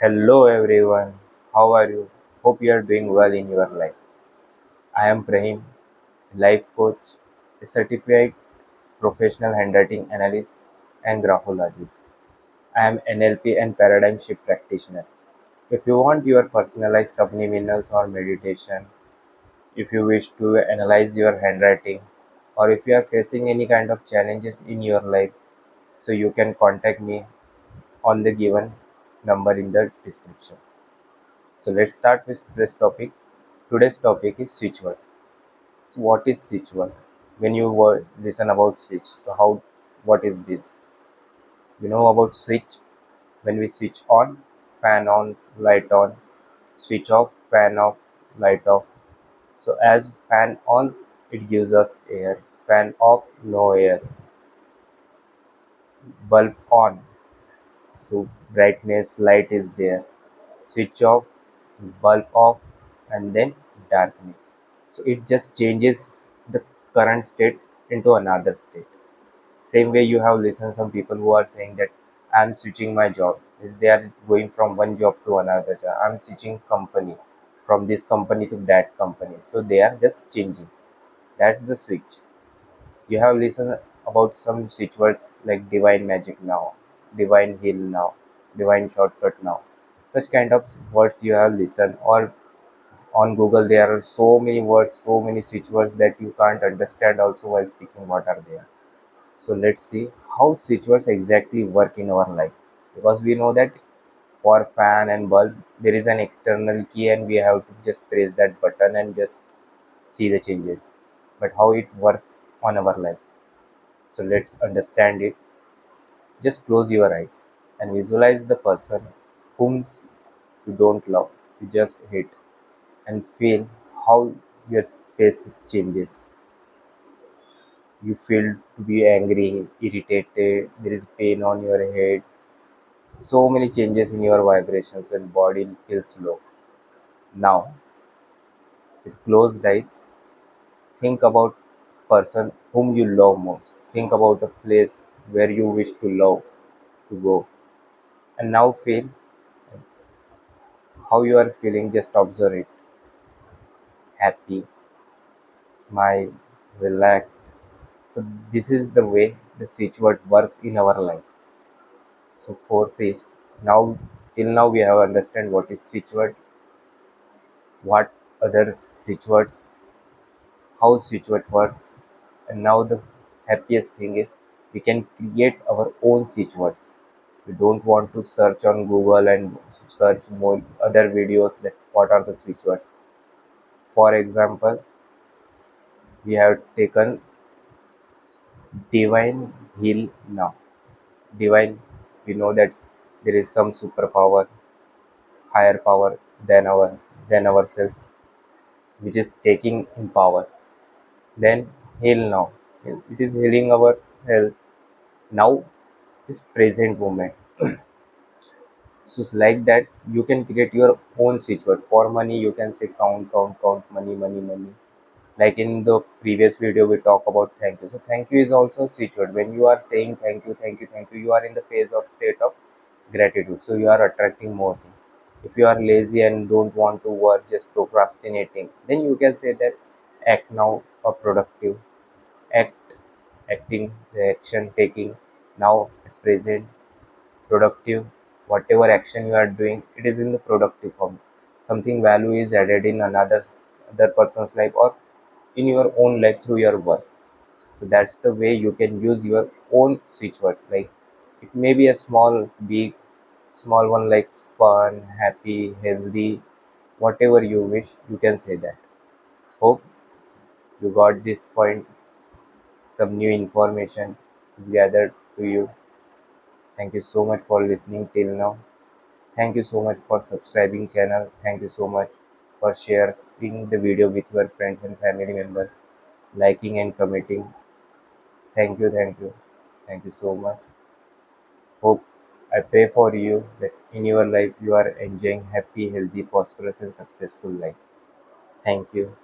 Hello everyone, how are you? Hope you are doing well in your life. I am Prahim, life coach, a certified professional handwriting analyst and graphologist. I am NLP and paradigm shift practitioner. If you want your personalized subliminals or meditation, if you wish to analyze your handwriting, or if you are facing any kind of challenges in your life, so you can contact me on the given number in the description. So let's start with today's topic. Today's topic is switch word. So what is switch word? When you listen about switch, so what is this? You know about switch? When we switch on, fan on, light on, switch off, fan off, light off. So as fan on, it gives us air. Fan off, no air. Bulb on, so brightness, light is there. Switch off, bulb off, and then darkness. So it just changes the current state into another state. Same way you have listened some people who are saying that I'm switching my job, is they are going from one job to another job. I'm switching company from this company to that company. So they are just changing. That's the switch. You have listened about some switch words like divine magic now, divine heal now, divine shortcut now. Such kind of words you have listened, or on Google there are so many words, so many switch words that you can't understand also while speaking what are there. So let's see how switch words exactly work in our life. Because we know that for fan and bulb there is an external key and we have to just press that button and just see the changes. But how it works on our life. So let's understand it. Just close your eyes and visualize the person whom you don't love, you just hate, and feel how your face changes. You feel to be angry, irritated, there is pain on your head, so many changes in your vibrations and body feels low. Now, with closed eyes, think about person whom you love most. Think about a place where you wish to love to go. And now feel how you are feeling, just observe it. Happy, smile, relaxed. So this is the way the switch word works in our life. So fourth is, now till now we have understand what is switch word, what other switch words, how switch word works, and now the happiest thing is we can create our own switch words. We don't want to search on Google and search more other videos that what are the switch words. For example, we have taken divine heal now. Divine, we know that there is some superpower, higher power than ourselves, which is taking in power. Then heal now. Yes, it is healing our health. Now is present moment. So it's like that you can create your own switch word. For money, you can say count, count, count, money, money, money. Like in the previous video, we talk about thank you. So thank you is also a switch word. When you are saying thank you, thank you, thank you, you are in the phase of state of gratitude. So you are attracting more things. If you are lazy and don't want to work, just procrastinating, then you can say that act now or productive. Act, acting, the action taking now at present, productive. Whatever action you are doing, it is in the productive form. Something value is added in other person's life or in your own life through your work. So that's the way you can use your own switch words. Like it may be a small, big, small one like fun, happy, healthy, whatever you wish, you can say that. Hope you got this point. Some new information is gathered to you. Thank you so much for listening till now. Thank you so much for subscribing channel. Thank you so much for sharing the video with your friends and family members, liking and commenting. Thank you, thank you so much. Hope I pray for you that in your life you are enjoying happy, healthy, prosperous, and successful life. Thank you.